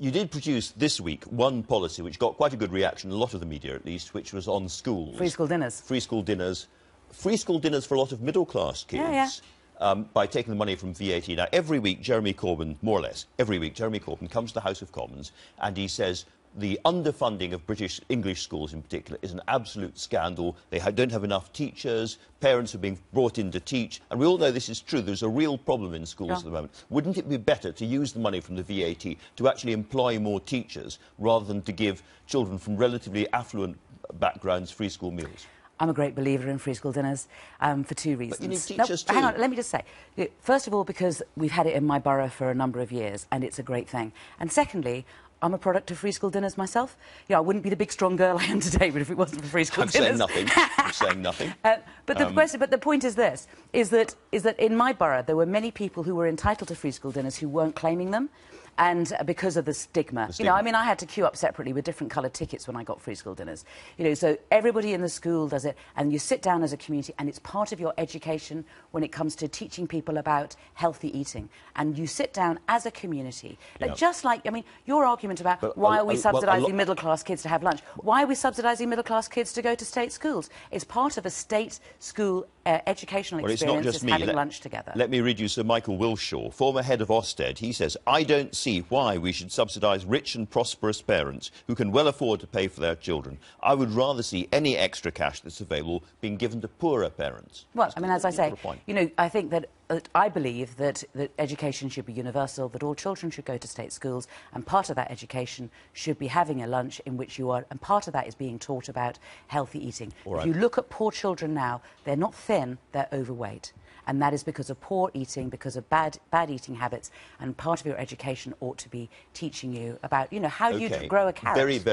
You did produce this week one policy which got quite a good reaction, a lot of the media at least, which was on schools. Free school dinners. Free school dinners. Free school dinners for a lot of middle-class kids. Yeah, yeah. By taking the money from VAT. Now, every week, Jeremy Corbyn, more or less, every week, Jeremy Corbyn comes to the House of Commons and he says the underfunding of British English schools in particular is an absolute scandal. They don't have enough teachers, parents are being brought in to teach, and we all know this is true. There's a real problem in schools at the moment. Wouldn't it be better to use the money from the VAT to actually employ more teachers rather than to give children from relatively affluent backgrounds free school meals? I'm a great believer in free school dinners for two reasons. But you need teachers too. Hang on, let me just say. First of all, because we've had it in my borough for a number of years, and it's a great thing. And secondly, I'm a product of free school dinners myself. I wouldn't be the big, strong girl I am today, but if it wasn't for free school dinners... I'm saying nothing. I'm saying nothing. But the point is this, is that in my borough there were many people who were entitled to free school dinners who weren't claiming them. And because of the stigma. I mean, I had to queue up separately with different coloured tickets when I got free school dinners. So everybody in the school does it, and you sit down as a community, and it's part of your education when it comes to teaching people about healthy eating. And you sit down as a community. Just like, I mean, your argument about why are we subsidising middle-class kids to have lunch? Why are we subsidising middle-class kids to go to state schools? It's part of a state school educational experience is having lunch together. Let me read you Sir Michael Wilshaw, former head of Ofsted. He says, I don't see why we should subsidise rich and prosperous parents who can well afford to pay for their children. I would rather see any extra cash that's available being given to poorer parents. Well, I mean, as I say, I think that I believe that education should be universal, that all children should go to state schools, and part of that education should be having a lunch in which you are, and part of that is being taught about healthy eating. If you look at poor children now, they're not thin, they're overweight. And that is because of poor eating, because of bad eating habits, and part of your education ought to be teaching you about, how you grow a carrot.